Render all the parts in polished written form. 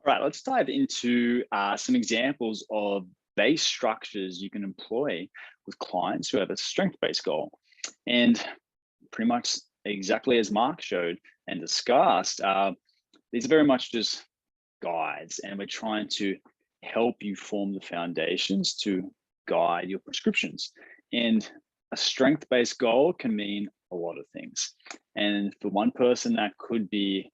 All right, let's dive into some examples of base structures you can employ with clients who have a strength-based goal. And pretty much exactly as Mark showed and discussed, these are very much just guides, and we're trying to help you form the foundations to guide your prescriptions. And a strength-based goal can mean a lot of things. And for one person, that could be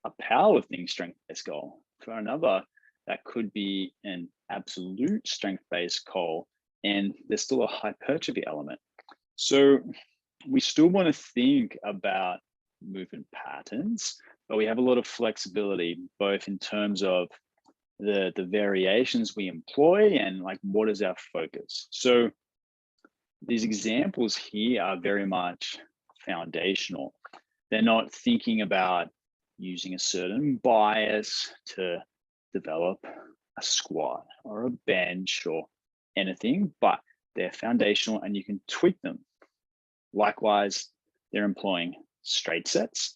a powerlifting strength-based goal. For another, that could be an absolute strength-based goal, and there's still a hypertrophy element. So we still want to think about movement patterns, but we have a lot of flexibility, both in terms of the variations we employ and like what is our focus. So these examples here are very much foundational. They're not thinking about using a certain bias to develop a squat or a bench or anything, but they're foundational and you can tweak them. Likewise, they're employing straight sets,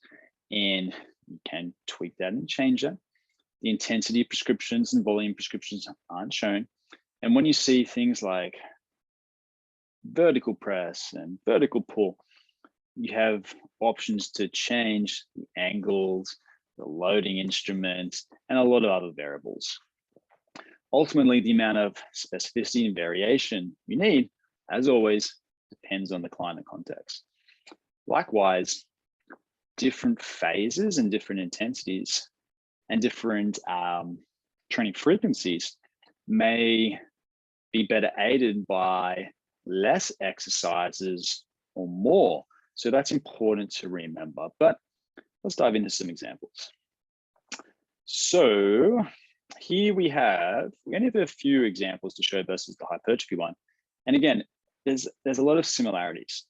and you can tweak that and change that. The intensity prescriptions and volume prescriptions aren't shown. And when you see things like vertical press and vertical pull, you have options to change the angles, the loading instruments, and a lot of other variables. Ultimately, the amount of specificity and variation you need, as always, depends on the client and context. Likewise, different phases and different intensities and different training frequencies may be better aided by less exercises or more. So that's important to remember, but let's dive into some examples. So here we only have a few examples to show versus the hypertrophy one. And again, there's a lot of similarities.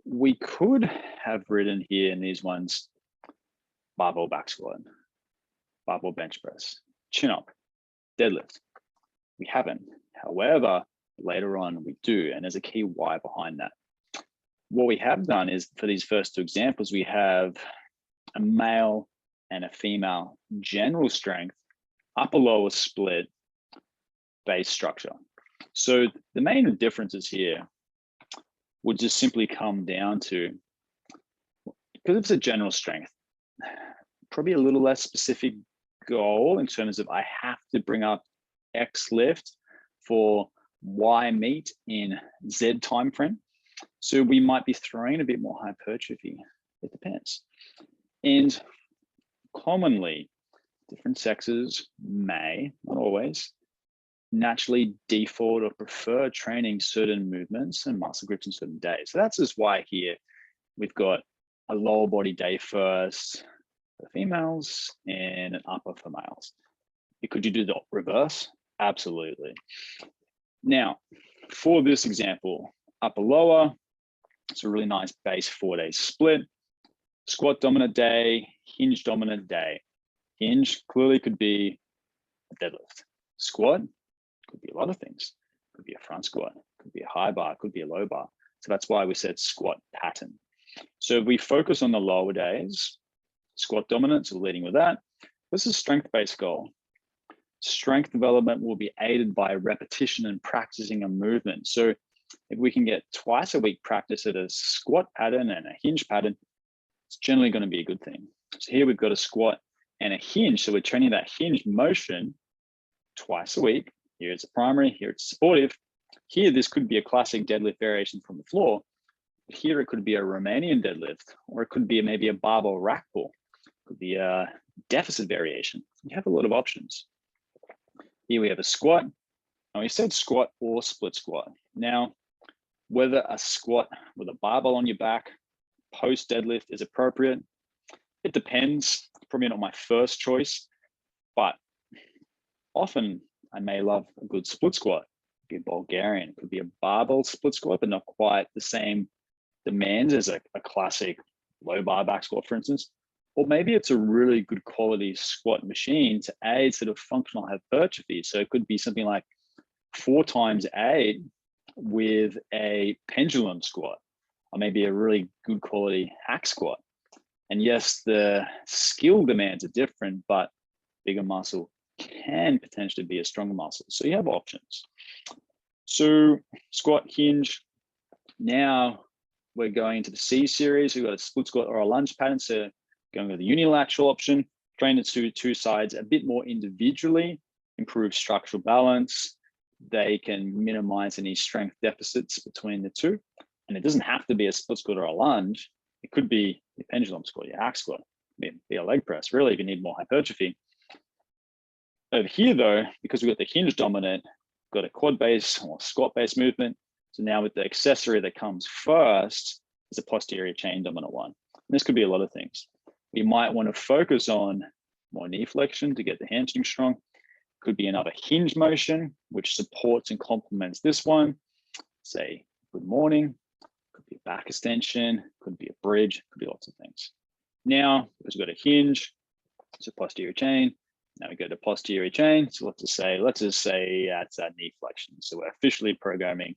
We could have written here in these ones, barbell back squat, barbell bench press, chin up, deadlift. We haven't. However, later on we do, and there's a key why behind that. What we have done is, for these first two examples, we have a male and a female general strength, upper lower split base structure. So the main differences here would just simply come down to, because it's a general strength, probably a little less specific goal in terms of I have to bring up X lift for Y meet in Z time frame. So we might be throwing a bit more hypertrophy. It depends. And commonly, different sexes may, not always, naturally default or prefer training certain movements and muscle groups on certain days. So that's just why here we've got a lower body day first for females and an upper for males. Could you do the reverse? Absolutely. Now, for this example, upper lower, it's a really nice base 4-day split. Squat dominant day, hinge dominant day. Hinge clearly could be a deadlift. Squat could be a lot of things. Could be a front squat, could be a high bar, could be a low bar. So that's why we said squat pattern. So if we focus on the lower days, squat dominance, so leading with that. This is strength-based goal. Strength development will be aided by repetition and practicing a movement. So if we can get twice a week practice at a squat pattern and a hinge pattern, it's generally going to be a good thing. So here we've got a squat and a hinge. So we're training that hinge motion twice a week. Here it's a primary, here it's supportive. Here, this could be a classic deadlift variation from the floor. But here it could be a Romanian deadlift, or it could be maybe a barbell rack pull. It could be a deficit variation. You have a lot of options. Here we have a squat. And we said squat or split squat. Now, whether a squat with a barbell on your back post deadlift is appropriate, it depends. Probably not my first choice, but often I may love a good split squat. It could be a Bulgarian, it could be a barbell split squat, but not quite the same demands as a classic low bar back squat, for instance. Or maybe it's a really good quality squat machine to aid sort of functional hypertrophy. So it could be something like 4 times 8 with a pendulum squat, or maybe a really good quality hack squat. And yes, the skill demands are different, but bigger muscle can potentially be a stronger muscle. So you have options. So squat, hinge. Now we're going into the C series. We've got a split squat or a lunge pattern. So going with the unilateral option, train it to two sides a bit more individually, improve structural balance. They can minimize any strength deficits between the two. And it doesn't have to be a split squat or a lunge. It could be your pendulum squat, your hack squat, be a leg press, really, if you need more hypertrophy. Over here, though, because we've got the hinge dominant, we've got a quad base or squat base movement. So now with the accessory that comes first is a posterior chain dominant one. And this could be a lot of things. We might want to focus on more knee flexion to get the hamstring strong. Could be another hinge motion, which supports and complements this one. Say, good morning. Could be a back extension, could be a bridge, could be lots of things. Now, because we've got a hinge, it's a posterior chain. Now we go to posterior chain. So let's just say that's a knee flexion. So we're officially programming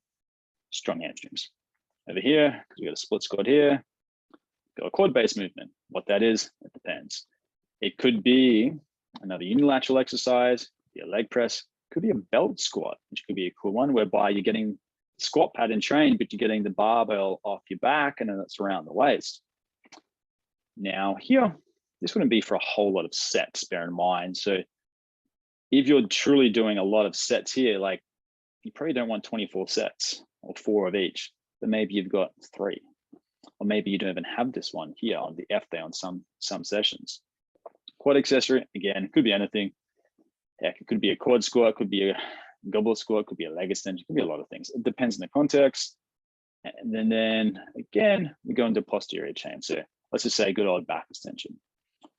strong hamstrings. Over here, because we got a split squat here, got a quad base movement. What that is, it depends. It could be another unilateral exercise, could be a leg press, could be a belt squat, which could be a cool one, whereby you're getting squat pattern trained, but you're getting the barbell off your back and then it's around the waist. Now here, this wouldn't be for a whole lot of sets, bear in mind. So if you're truly doing a lot of sets here, like you probably don't want 24 sets or 4 of each, but maybe you've got 3, or maybe you don't even have this one here on the F day on some sessions. Quad accessory, again, could be anything. Heck, it could be a quad squat, could be a goblet squat, could be a leg extension, could be a lot of things. It depends on the context. And then again, we go into posterior chain. So let's just say good old back extension.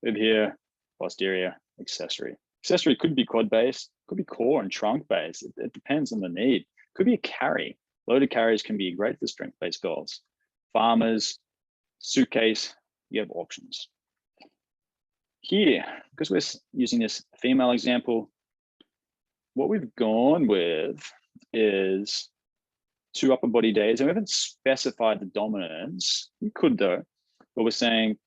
Over here, posterior accessory. Accessory could be quad base, could be core and trunk base. It depends on the need. Could be a carry. Loaded carries can be great for strength-based goals. Farmers, suitcase, you have options. Here, because we're using this female example, what we've gone with is 2 upper body days, and we haven't specified the dominance. We could though, but we're saying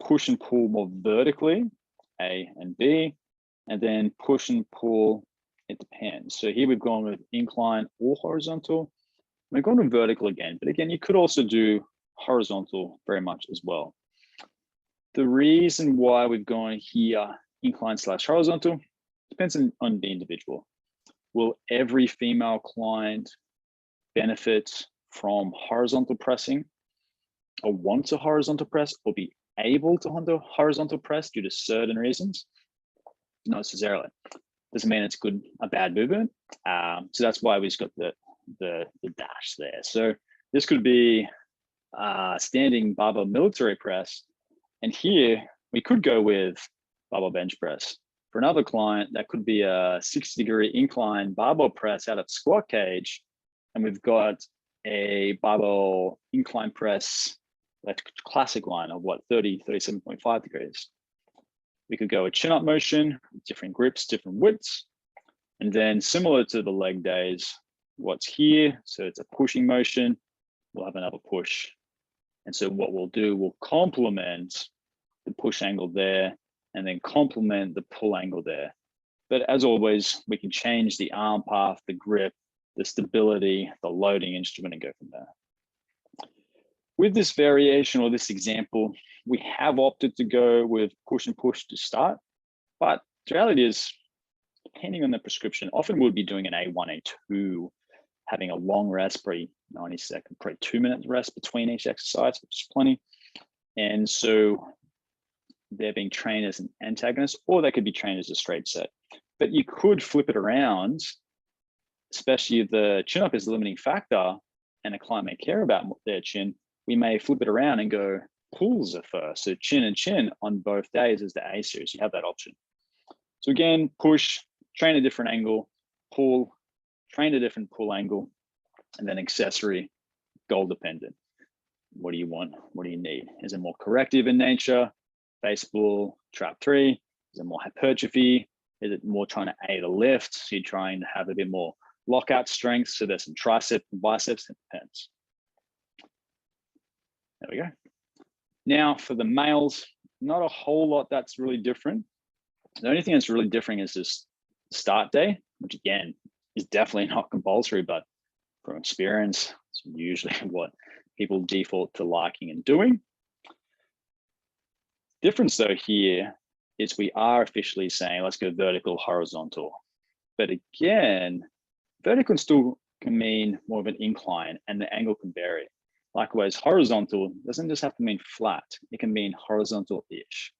push and pull more vertically, A and B, and then push and pull, it depends. So here we've gone with incline or horizontal. We've gone with vertical again, but again, you could also do horizontal very much as well. The reason why we've gone here, incline / horizontal, depends on the individual. Will every female client benefit from horizontal pressing or want to horizontal press or be able to horizontal press due to certain reasons? Not necessarily. Doesn't mean it's a bad movement. So that's why we've got the dash there. So this could be standing barbell military press. And here we could go with barbell bench press. For another client, that could be a 60-degree incline barbell press out of squat cage. And we've got a barbell incline press, that classic line of what, 37.5 degrees. We could go a chin up motion, different grips, different widths. And then similar to the leg days, what's here, so it's a pushing motion, we'll have another push. And so what we'll do, we'll complement the push angle there and then complement the pull angle there. But as always, we can change the arm path, the grip, the stability, the loading instrument, and go from there. With this variation or this example, we have opted to go with push and push to start, but the reality is, depending on the prescription, often we'll be doing an A1, A2, having a long rest, probably 90 second, probably 2-minute rest between each exercise, which is plenty. And so they're being trained as an antagonist, or they could be trained as a straight set. But you could flip it around, especially if the chin up is the limiting factor and a client may care about their chin, we may flip it around and go pulls at first. So chin and chin on both days is the A series, you have that option. So again, push, train a different angle, pull, train a different pull angle, and then accessory, goal dependent. What do you want? What do you need? Is it more corrective in nature? Base pull, trap 3? Is it more hypertrophy? Is it more trying to aid a lift? So you're trying to have a bit more lockout strength. So there's some triceps and biceps, it depends. There we go. Now for the males, not a whole lot that's really different. The only thing that's really different is this start day, which again is definitely not compulsory, but from experience, it's usually what people default to liking and doing. Difference though here is we are officially saying, let's go vertical, horizontal. But again, vertical still can mean more of an incline and the angle can vary. Likewise, horizontal doesn't just have to mean flat, it can mean horizontal-ish.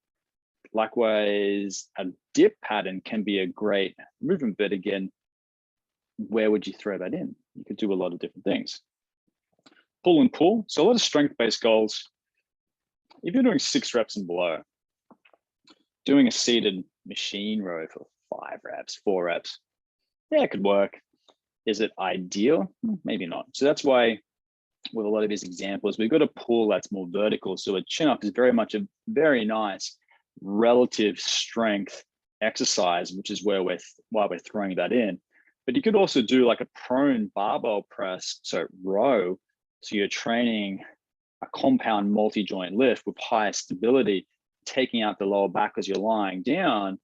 Likewise, a dip pattern can be a great movement, but again, where would you throw that in? You could do a lot of different things. Pull and pull, so a lot of strength-based goals. If you're doing 6 reps and below, doing a seated machine row for 5 reps, 4 reps, yeah, it could work. Is it ideal? Maybe not. So that's why with a lot of these examples, we've got a pull that's more vertical. So a chin up is very much a very nice relative strength exercise, which is why we're throwing that in. But you could also do like a prone barbell press, so row. So you're training a compound multi-joint lift with higher stability, taking out the lower back as you're lying down.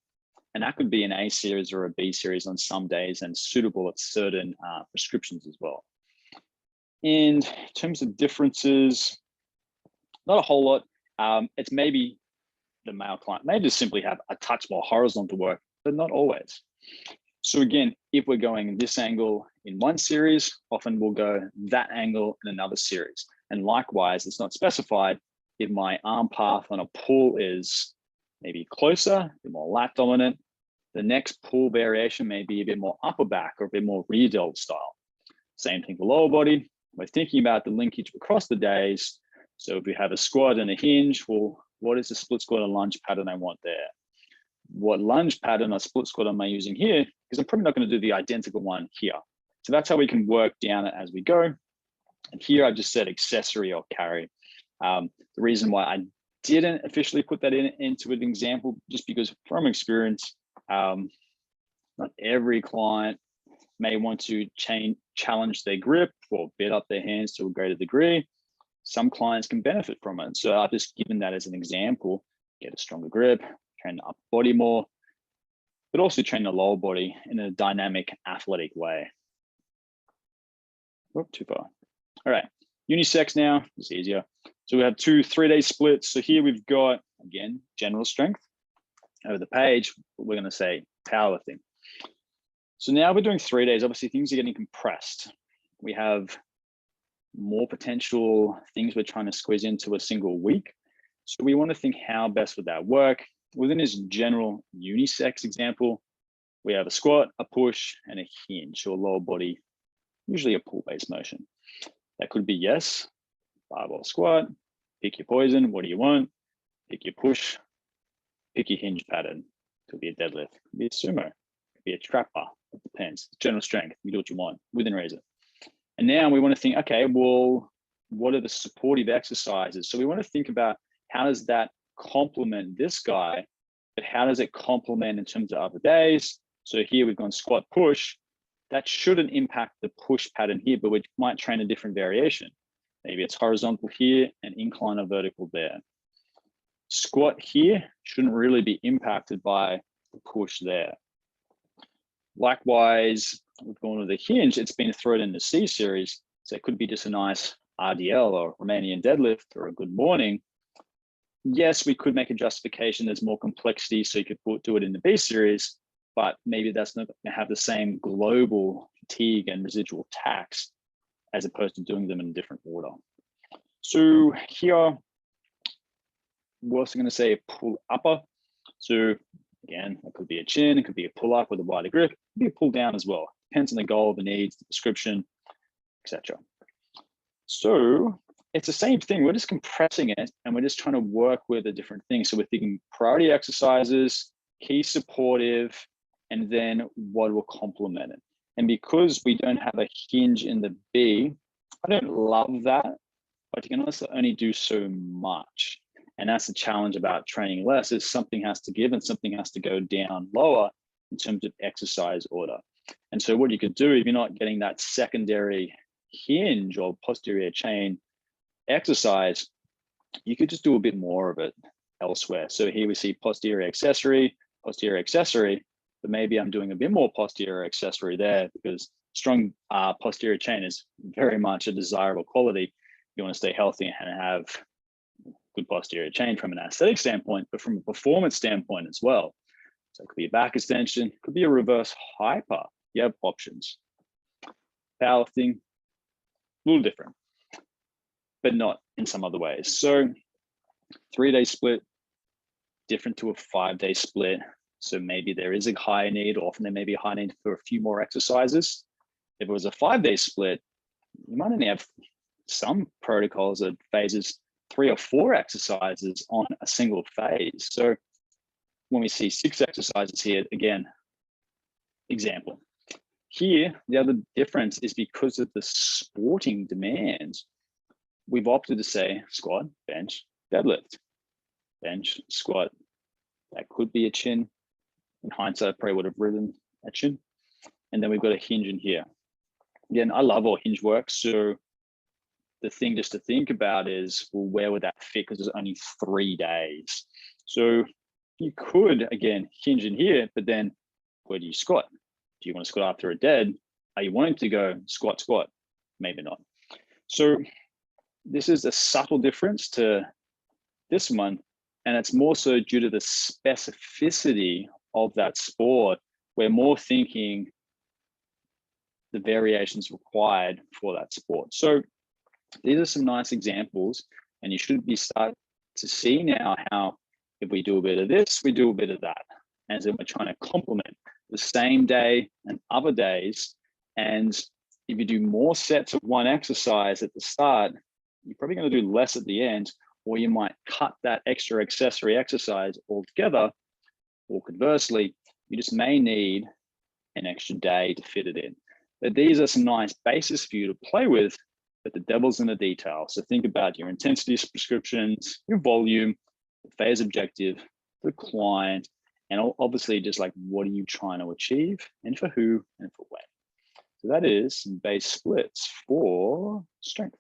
And that could be an A series or a B series on some days and suitable at certain prescriptions as well. And in terms of differences, not a whole lot. It's maybe the male client may just simply have a touch more horizontal work, but not always. So again, if we're going this angle in one series, often we'll go that angle in another series. And likewise, it's not specified if my arm path on a pull is maybe closer, a bit more lat dominant. The next pull variation may be a bit more upper back or a bit more rear delt style. Same thing for lower body. We're thinking about the linkage across the days. So if we have a squat and a hinge, well, what is the split squat and lunge pattern I want there? What lunge pattern or split squat am I using here? Because I'm probably not going to do the identical one here. So that's how we can work down it as we go. And here I just said accessory or carry. The reason why I didn't officially put that into an example, just because from experience, not every client may want to challenge their grip or bit up their hands to a greater degree. Some clients can benefit from it. So I've just given that as an example, get a stronger grip, train the upper body more, but also train the lower body in a dynamic, athletic way. Oh, too far. All right, unisex now, it's easier. So we have 2 3-day splits. So here we've got, again, general strength. Over the page, we're gonna say powerlifting. So now we're doing 3 days. Obviously things are getting compressed. We have more potential things we're trying to squeeze into a single week. So we want to think how best would that work? Within this general unisex example, we have a squat, a push, and a hinge or lower body, usually a pull-based motion. That could be, yes, barbell squat, pick your poison, what do you want? Pick your push, pick your hinge pattern. Could be a deadlift, could be a sumo, could be a trapper, it depends. General strength, you do what you want within reason. And now we want to think, okay, well, what are the supportive exercises? So we want to think about how does that complement this guy, but how does it complement in terms of other days? So here we've gone squat push. That shouldn't impact the push pattern here, but we might train a different variation. Maybe it's horizontal here and incline or vertical there. Squat here shouldn't really be impacted by the push there. Likewise, we've gone with the hinge, it's been thrown in the C series. So it could be just a nice RDL or Romanian deadlift or a good morning. Yes, we could make a justification. There's more complexity, so you could do it in the B series, but maybe that's not going to have the same global fatigue and residual tax as opposed to doing them in a different order. So here, we're also going to say a pull upper. So again, it could be a chin, it could be a pull up with a wider grip, it could be a pull down as well. Depends on the goal, the needs, the prescription, etc. So it's the same thing. We're just compressing it and we're just trying to work with the different things. So we're thinking priority exercises, key supportive, and then what will complement it. And because we don't have a hinge in the B, I don't love that, but you can also only do so much. And that's the challenge about training less, is something has to give and something has to go down lower in terms of exercise order. And so what you could do if you're not getting that secondary hinge or posterior chain exercise, you could just do a bit more of it elsewhere. So here we see posterior accessory, posterior accessory, but maybe I'm doing a bit more posterior accessory there because strong posterior chain is very much a desirable quality. You want to stay healthy and have good posterior chain from an aesthetic standpoint, but from a performance standpoint as well. So it could be a back extension, could be a reverse hyper. You have options. Powerlifting, a little different, but not in some other ways. So 3-day split, different to a 5-day split. So maybe there is a higher need, or often there may be a high need for a few more exercises. If it was a 5-day split, you might only have some protocols that phases 3 or 4 exercises on a single phase. So when we see 6 exercises here, again, example. Here, the other difference is because of the sporting demands, we've opted to say squat, bench, deadlift, bench, squat. That could be a chin. In hindsight, I probably would have written a chin. And then we've got a hinge in here. Again, I love all hinge work. So the thing just to think about is, well, where would that fit? Because there's only 3 days. So you could, again, hinge in here, but then where do you squat? Do you want to squat after a dead? Are you wanting to go squat, squat? Maybe not. So this is a subtle difference to this one. And it's more so due to the specificity of that sport. We're more thinking the variations required for that sport. So these are some nice examples, and you should be starting to see now how if we do a bit of this, we do a bit of that. And then we're trying to complement the same day and other days. And if you do more sets of one exercise at the start, you're probably going to do less at the end, or you might cut that extra accessory exercise altogether, or conversely, you just may need an extra day to fit it in. But these are some nice bases for you to play with, but the devil's in the detail. So think about your intensity prescriptions, your volume, the phase objective, the client, and obviously just like, what are you trying to achieve and for who and for when? So that is some base splits for strength.